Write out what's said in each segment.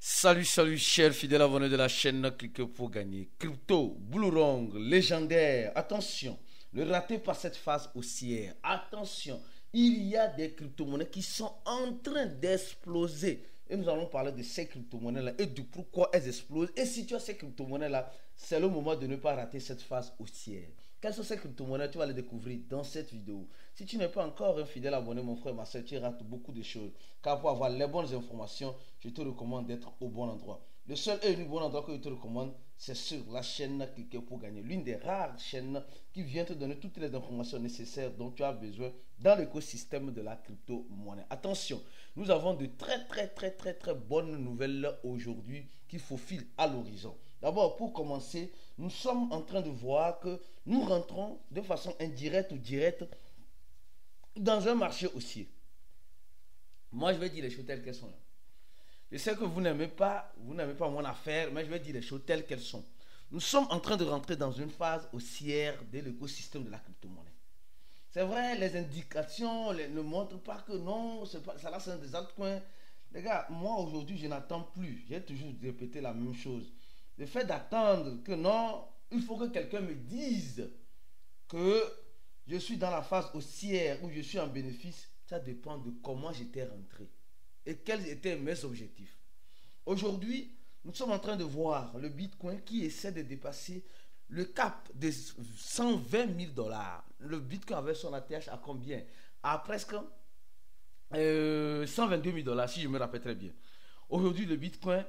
Salut, salut, chers fidèles abonnés de la chaîne Cliquez pour gagner. Crypto, Blue Rong, légendaire. Attention, ne ratez pas cette phase haussière. Attention, il y a des crypto-monnaies qui sont en train d'exploser. Et nous allons parler de ces crypto-monnaies-là et du pourquoi elles explosent. Et si tu as ces crypto-monnaies-là, c'est le moment de ne pas rater cette phase haussière. Quelles sont ces crypto-monnaies? Tu vas les découvrir dans cette vidéo. Si tu n'es pas encore un fidèle abonné, mon frère, ma soeur, tu rates beaucoup de choses. Car pour avoir les bonnes informations, je te recommande d'être au bon endroit. Le seul et unique bon endroit que je te recommande, c'est sur la chaîne Cliquez pour gagner. L'une des rares chaînes qui vient te donner toutes les informations nécessaires dont tu as besoin dans l'écosystème de la crypto-monnaie. Attention, nous avons de très bonnes nouvelles aujourd'hui qui faufilent à l'horizon. D'abord, pour commencer, nous sommes en train de voir que nous rentrons de façon indirecte ou directe dans un marché haussier. Moi, je vais dire les choses telles qu'elles sont là. Je sais que vous n'aimez pas mon affaire, mais je vais dire les choses telles qu'elles sont. Nous sommes en train de rentrer dans une phase haussière de l'écosystème de la crypto-monnaie. C'est vrai, les indications ne montrent pas que non, ça là c'est des altcoins. Les gars, moi aujourd'hui, je n'attends plus. J'ai toujours répété la même chose. Le fait d'attendre que non, il faut que quelqu'un me dise que je suis dans la phase haussière ou je suis en bénéfice. Ça dépend de comment j'étais rentré et quels étaient mes objectifs. Aujourd'hui, nous sommes en train de voir le Bitcoin qui essaie de dépasser le cap de 120 000 $. Le Bitcoin avait son ATH à combien? À presque 122 000 $, si je me rappelle très bien. Aujourd'hui, le Bitcoin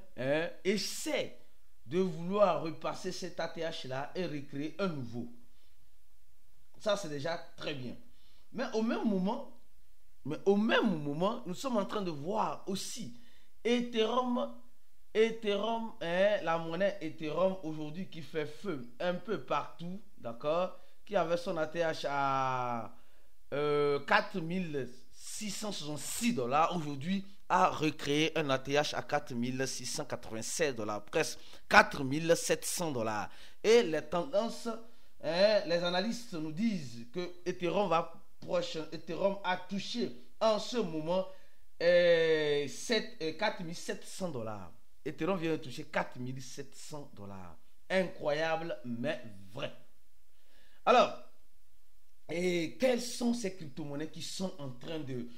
essaie de vouloir repasser cet ATH-là et recréer un nouveau. Ça, c'est déjà très bien. Mais au même moment, nous sommes en train de voir aussi Ethereum, la monnaie Ethereum aujourd'hui qui fait feu un peu partout, d'accord, qui avait son ATH à 4666 $, aujourd'hui a recréé un ATH à 4687 $, presque 4700 $. Et les tendances, les analystes nous disent que Ethereum a touché en ce moment 4700 $. Ethereum vient de toucher 4700 $. Incroyable, mais vrai. Alors, et quelles sont ces crypto-monnaies qui sont en train de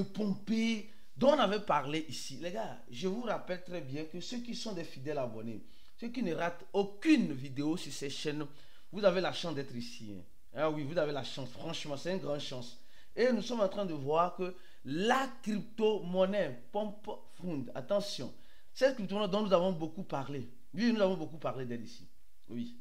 pomper, dont on avait parlé ici? Les gars, je vous rappelle très bien que ceux qui sont des fidèles abonnés, ceux qui ne ratent aucune vidéo sur ces chaînes, vous avez la chance d'être ici. Ah oui, vous avez la chance, franchement, c'est une grande chance. Et nous sommes en train de voir que la crypto-monnaie pompe fund. Attention, cette crypto-monnaie dont nous avons beaucoup parlé. Oui, nous avons beaucoup parlé d'elle ici. Oui.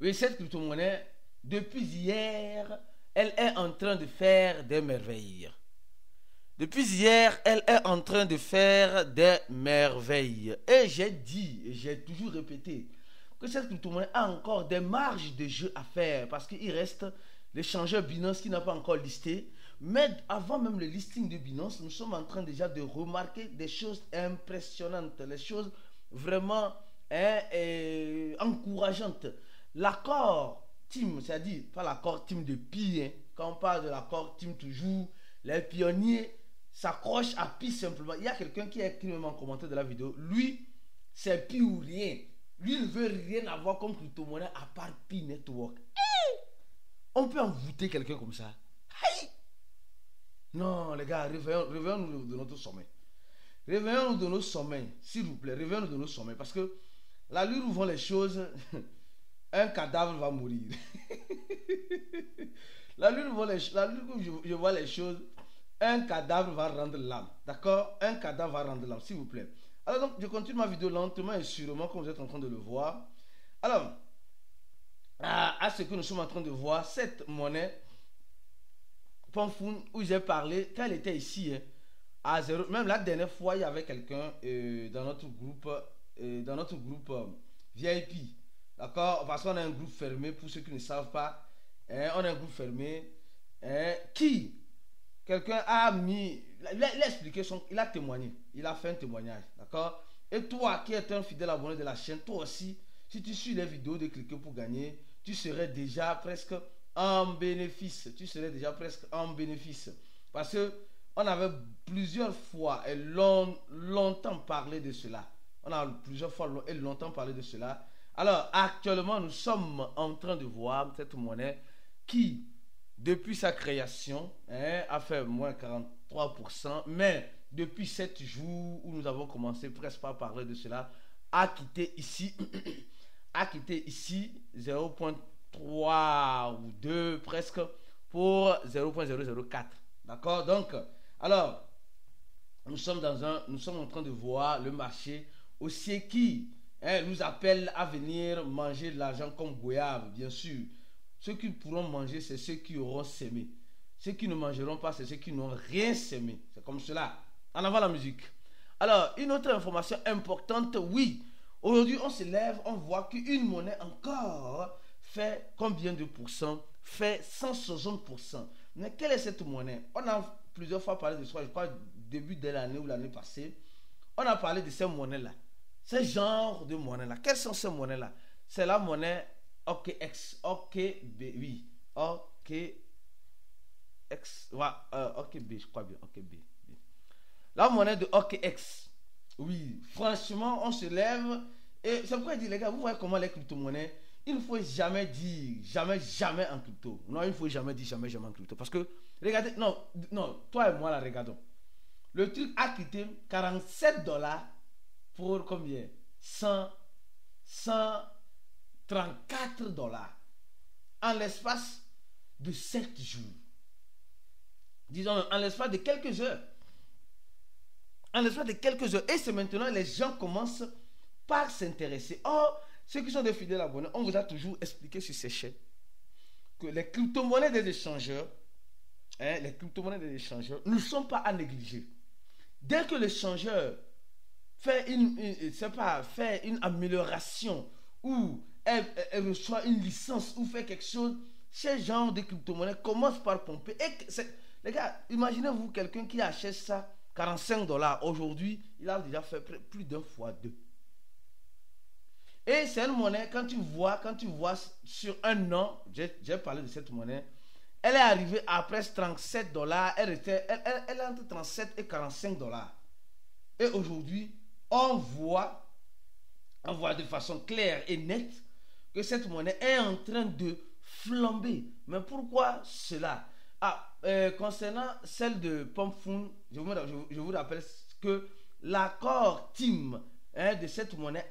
Oui, cette crypto-monnaie, depuis hier, elle est en train de faire des merveilles. Depuis hier, elle est en train de faire des merveilles. Et j'ai dit, et j'ai toujours répété, que cette crypto-monnaie a encore des marges de jeu à faire parce qu'il reste l'échangeur Binance qui n'a pas encore listé. Mais avant même le listing de Binance, nous sommes en train déjà de remarquer des choses impressionnantes, les choses vraiment encourageantes. L'accord team, c'est-à-dire pas l'accord team de Pi, quand on parle de l'accord team toujours, les pionniers s'accrochent à Pi simplement. Il y a quelqu'un qui a écrit même en commentaire de la vidéo, lui, c'est Pi ou rien. Lui ne veut rien avoir comme crypto-monnaie à part Pi Network. On peut envoûter quelqu'un comme ça. Hey! Non, les gars, réveillons-nous de notre sommeil. Réveillons-nous de nos sommeils, s'il vous plaît. Réveillons-nous de nos sommeils. Parce que l'allure où vont les choses, un cadavre va mourir. L'allure où je vois les choses, un cadavre va rendre l'âme. D'accord? Un cadavre va rendre l'âme, s'il vous plaît. Alors donc, je continue ma vidéo lentement et sûrement, comme vous êtes en train de le voir. Alors, à ce que nous sommes en train de voir, cette monnaie, Pomfun, où j'ai parlé, quand elle était ici, à 0, même la dernière fois, il y avait quelqu'un dans notre groupe VIP. D'accord? Parce qu'on a un groupe fermé, pour ceux qui ne savent pas, on a un groupe fermé qui, quelqu'un a mis, il a expliqué, il a témoigné, il a fait un témoignage, d'accord? Et toi qui es un fidèle abonné de la chaîne, toi aussi, si tu suis les vidéos de Cliquez pour gagner, tu serais déjà presque en bénéfice. Tu serais déjà presque en bénéfice. Parce que on avait plusieurs fois et longtemps parlé de cela. On a plusieurs fois et longtemps parlé de cela. Alors, actuellement, nous sommes en train de voir cette monnaie qui, depuis sa création, a fait moins 43%, mais depuis 7 jours où nous avons commencé presque pas à parler de cela, a quitté ici, a quitté ici 0.3 ou 2 presque pour 0.004. D'accord? Donc, alors, nous sommes en train de voir le marché haussier qui nous appelle à venir manger de l'argent comme goyave, bien sûr. Ceux qui pourront manger, c'est ceux qui auront sémé. Ceux qui ne mangeront pas, c'est ceux qui n'ont rien sémé. C'est comme cela. En avant la musique. Alors, une autre information importante, oui. Aujourd'hui, on se lève, on voit qu'une monnaie encore fait combien de pourcents? Fait 160%. Mais quelle est cette monnaie? On a plusieurs fois parlé de ça, je crois, début de l'année ou l'année passée. On a parlé de ces monnaies-là. Ce genre de monnaie-là. Quelles sont ces monnaies-là? C'est la monnaie OKX, OKB, oui. OKX, ouais, OKB, je crois bien, OKB. La monnaie de OKX. Oui, franchement, on se lève. Et c'est pourquoi je dis, les gars, vous voyez comment les crypto-monnaies, il ne faut jamais dire jamais en crypto. Non, il ne faut jamais dire jamais en crypto. Parce que, regardez, non, toi et moi, là, regardons. Le truc a quitté 47 dollars pour combien? 134 dollars. En l'espace de 7 jours. Disons, en l'espace de quelques heures. En l'espace de quelques heures. Et c'est maintenant les gens commencent par s'intéresser. Or, ceux qui sont des fidèles abonnés, on vous a toujours expliqué sur ces chaînes que les crypto-monnaies des échangeurs, ne sont pas à négliger. Dès que l'échangeur fait une amélioration ou elle reçoit une licence ou fait quelque chose, ce genre de crypto-monnaie commence par pomper. Les gars, imaginez-vous quelqu'un qui achète ça 45 dollars. Aujourd'hui, il a déjà fait plus d'un fois deux. Et c'est une monnaie, quand tu vois sur un an, j'ai parlé de cette monnaie, elle est arrivée à presque 37 dollars, elle est entre 37 et 45 dollars. Et aujourd'hui, on voit de façon claire et nette que cette monnaie est en train de flamber. Mais pourquoi cela? Concernant celle de Pumpfund, je vous rappelle que l'accord team de cette monnaie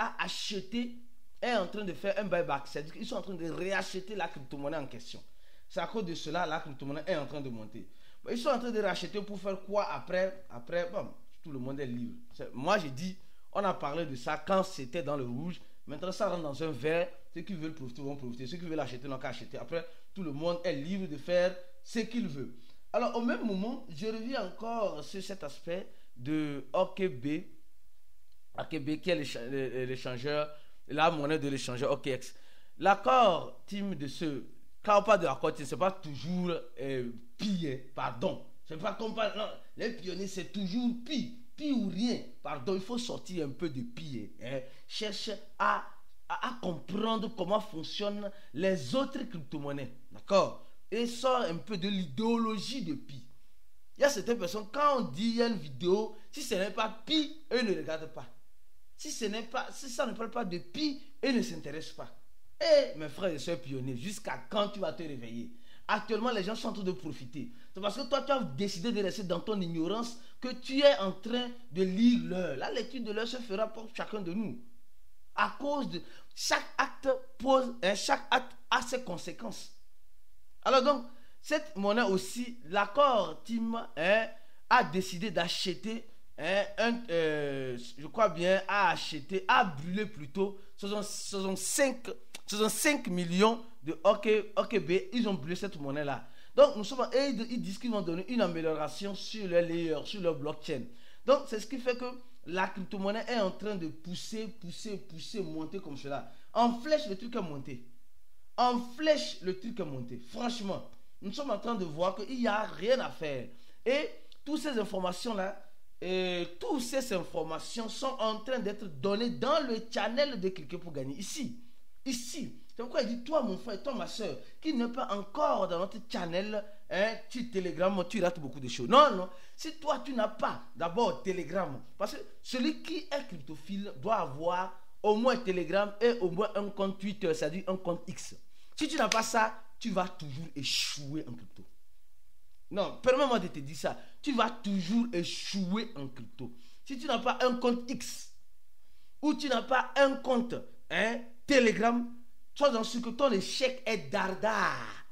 est en train de faire un buyback. C'est-à-dire qu'ils sont en train de réacheter la crypto-monnaie en question. C'est à cause de cela la crypto-monnaie est en train de monter. Ils sont en train de racheter pour faire quoi après, bon, tout le monde est libre. Moi, j'ai dit, on a parlé de ça quand c'était dans le rouge. Maintenant, ça rentre dans un vert. Ceux qui veulent profiter vont profiter. Ceux qui veulent acheter n'ont qu'à acheter. Après, tout le monde est libre de faire ce qu'il veut. Alors, au même moment, je reviens encore sur cet aspect de OKB. OKB qui est l'échangeur, la monnaie de l'échangeur OKX. L'accord team de ce... Quand on parle de l'accord team, ce n'est pas toujours pire, pardon. C'est pas comme non, les pionniers, c'est toujours pire ou rien. Pardon, il faut sortir un peu de pire. Cherche à comprendre comment fonctionnent les autres crypto-monnaies. D'accord? Et sort un peu de l'idéologie de pi. Il y a certaines personnes, quand on dit il y a une vidéo, si ce n'est pas pi, eux ne regardent pas. Si ça ne parle pas de pi, eux ne s'intéressent pas. Et mes frères et soeurs pionniers, jusqu'à quand tu vas te réveiller? Actuellement, les gens sont en train de profiter. C'est parce que toi, tu as décidé de rester dans ton ignorance que tu es en train de lire l'heure. La lecture de l'heure se fera pour chacun de nous. À cause de chaque acte a ses conséquences. Alors donc, cette monnaie aussi, l'accord team a décidé d'acheter, je crois bien, a brûlé plutôt 65 millions de OKB. Ils ont brûlé cette monnaie-là. Donc, ils disent qu'ils vont donner une amélioration sur leur layer, sur leur blockchain. Donc, c'est ce qui fait que la crypto-monnaie est en train de pousser, monter comme cela. En flèche, le truc est monté. Franchement, nous sommes en train de voir qu'il n'y a rien à faire. Et toutes ces informations-là, sont en train d'être données dans le channel de Cliquer pour gagner. Ici, C'est pourquoi il dit, toi mon frère, toi ma soeur, qui n'est pas encore dans notre channel, tu Telegram, tu rates beaucoup de choses. Non, non. Si toi tu n'as pas d'abord Telegram, parce que celui qui est cryptophile doit avoir au moins Telegram et au moins un compte Twitter, c'est-à-dire un compte X. Si tu n'as pas ça, tu vas toujours échouer en crypto. Non, permets-moi de te dire ça. Tu vas toujours échouer en crypto. Si tu n'as pas un compte X ou tu n'as pas un compte Telegram, sois dans ce que ton échec est dardard.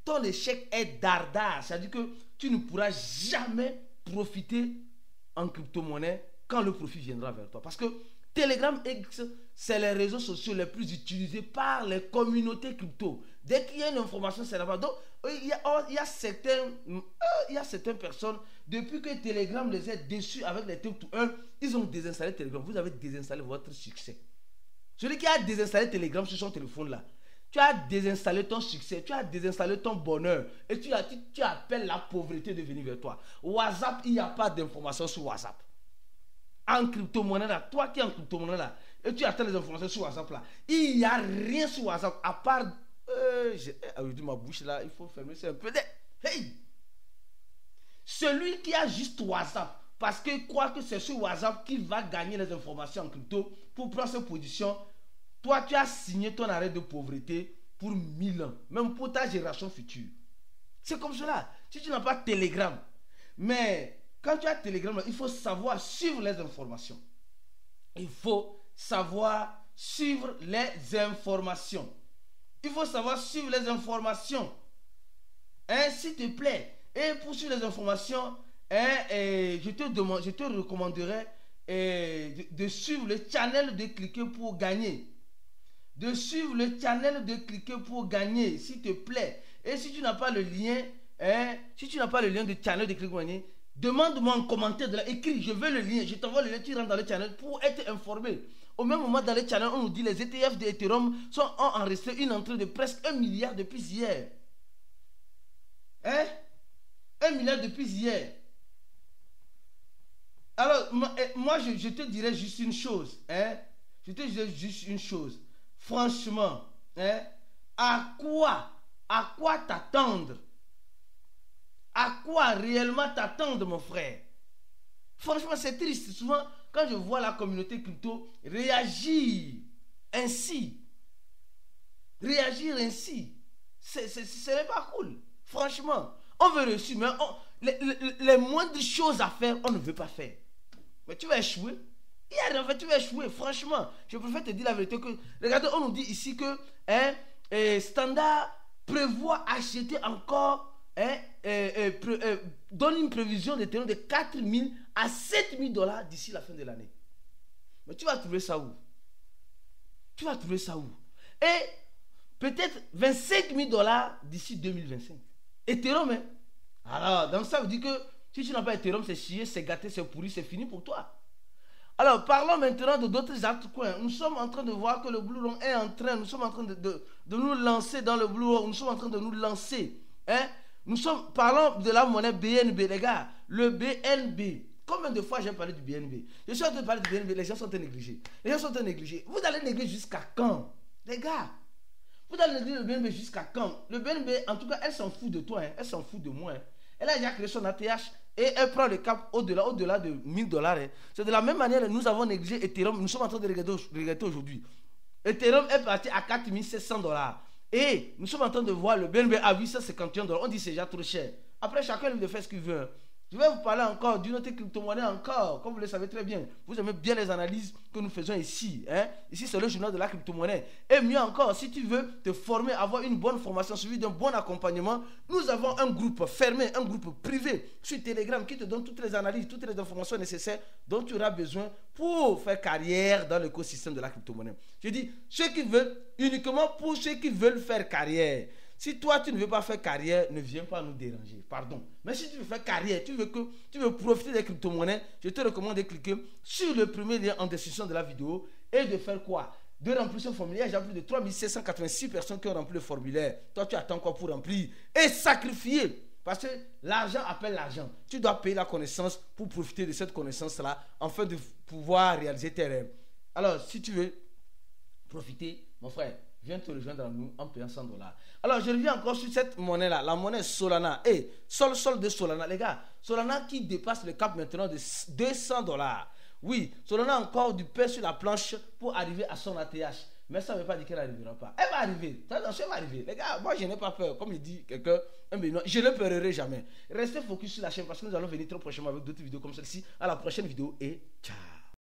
Ton échec est dardard. C'est-à-dire que tu ne pourras jamais profiter en crypto-monnaie quand le profit viendra vers toi. Parce que Telegram X, c'est les réseaux sociaux les plus utilisés par les communautés crypto. Dès qu'il y a une information, c'est là-bas. Donc, il y a certaines personnes, depuis que Telegram les a déçus avec les Take 2 Earn, ils ont désinstallé Telegram. Vous avez désinstallé votre succès. Celui qui a désinstallé Telegram sur son téléphone là, tu as désinstallé ton succès, tu as désinstallé ton bonheur et tu appelles la pauvreté de venir vers toi. WhatsApp, il n'y a pas d'informations sur WhatsApp. En crypto-monnaie là, toi qui es en crypto-monnaie là, et tu attends les informations sur WhatsApp là, il n'y a rien sur WhatsApp à part. Aujourd'hui, ma bouche là, il faut fermer ça un peu. Hey! Celui qui a juste WhatsApp, parce qu'il croit que c'est sur WhatsApp qu'il va gagner les informations en crypto pour prendre ses positions. Toi, tu as signé ton arrêt de pauvreté pour 1000 ans, même pour ta génération future. C'est comme cela. Si tu n'as pas Telegram, mais quand tu as Telegram, il faut savoir suivre les informations. Il faut savoir suivre les informations. Il faut savoir suivre les informations. S'il te plaît. Et pour suivre les informations, je te recommanderais de suivre le channel de Cliquer pour gagner. De suivre le channel de Cliquer pour gagner, s'il te plaît. Et si tu n'as pas le lien, du channel de Cliquer pour gagner, demande-moi en commentaire de là, écris, je veux le lien, je t'envoie le lien, tu rentres dans le channel pour être informé. Au même moment, dans le channel, on nous dit les ETF de Ethereum ont enregistré une entrée de presque 1 milliard depuis hier. 1 milliard depuis hier. Alors, moi, je te dirais juste une chose. Je te dirais juste une chose. Franchement, à quoi t'attendre? À quoi réellement t'attendre, mon frère? Franchement, c'est triste. Souvent, quand je vois la communauté crypto réagir ainsi, ce n'est pas cool. Franchement, on veut réussir, mais les moindres choses à faire, on ne veut pas faire. Mais tu vas échouer. Il y a rien, en fait, tu vas échouer. Franchement, je préfère te dire la vérité que, regardez, on nous dit ici que Standard prévoit acheter encore, donne une prévision de terrain de 4 000 à 7 000 $ d'ici la fin de l'année. Mais tu vas trouver ça où? Et peut-être 25 000 $ d'ici 2025. Ethereum, Alors, donc ça veut dire que si tu n'as pas Ethereum, c'est chier, c'est gâté, c'est pourri, c'est fini pour toi. Alors, parlons maintenant de d'autres altcoins. Nous sommes en train de voir que le Blue Long est en train, nous sommes en train de nous lancer dans le Blue Long, nous sommes en train de nous lancer. Parlons de la monnaie BNB, les gars. Le BNB. Combien de fois j'ai parlé du BNB? Je suis en train de parler du BNB, les gens sont négligés. Vous allez négliger jusqu'à quand? Les gars, vous allez négliger le BNB jusqu'à quand? Le BNB, en tout cas, elle s'en fout de toi, elle s'en fout de moi. Elle a déjà créé son ATH et elle prend le cap au-delà de 1000 $. C'est de la même manière que nous avons négligé Ethereum. Nous sommes en train de regretter aujourd'hui. Ethereum est parti à 4700 $. Et nous sommes en train de voir le BNB à 851 $. On dit que c'est déjà trop cher. Après, chacun lui de faire ce qu'il veut. Je vais vous parler encore d'une autre crypto-monnaie encore, comme vous le savez très bien. Vous aimez bien les analyses que nous faisons ici. Ici, c'est le journal de la crypto-monnaie. Et mieux encore, si tu veux te former, avoir une bonne formation suivie d'un bon accompagnement, nous avons un groupe fermé, un groupe privé sur Telegram qui te donne toutes les analyses, toutes les informations nécessaires dont tu auras besoin pour faire carrière dans l'écosystème de la crypto-monnaie. Je dis, uniquement pour ceux qui veulent faire carrière. Si toi, tu ne veux pas faire carrière, ne viens pas nous déranger. Pardon. Mais si tu veux faire carrière, tu veux profiter des crypto-monnaies, je te recommande de cliquer sur le premier lien en description de la vidéo et de faire quoi? De remplir ce formulaire. J'ai plus de 3786 personnes qui ont rempli le formulaire. Toi, tu attends quoi pour remplir? Et sacrifier. Parce que l'argent appelle l'argent. Tu dois payer la connaissance pour profiter de cette connaissance-là afin de pouvoir réaliser tes rêves. Alors, si tu veux profiter, mon frère, viens te rejoindre à nous en payant 100 dollars. Alors, je reviens encore sur cette monnaie-là, la monnaie Solana. Et Sol de Solana, les gars, Solana qui dépasse le cap maintenant de 200 dollars. Oui, Solana a encore du pain sur la planche pour arriver à son ATH. Mais ça ne veut pas dire qu'elle n'arrivera pas. Elle va arriver. Attention, elle va arriver. Les gars, moi, je n'ai pas peur. Comme il dit quelqu'un, je ne pleurerai jamais. Restez focus sur la chaîne parce que nous allons venir très prochainement avec d'autres vidéos comme celle-ci. À la prochaine vidéo et ciao.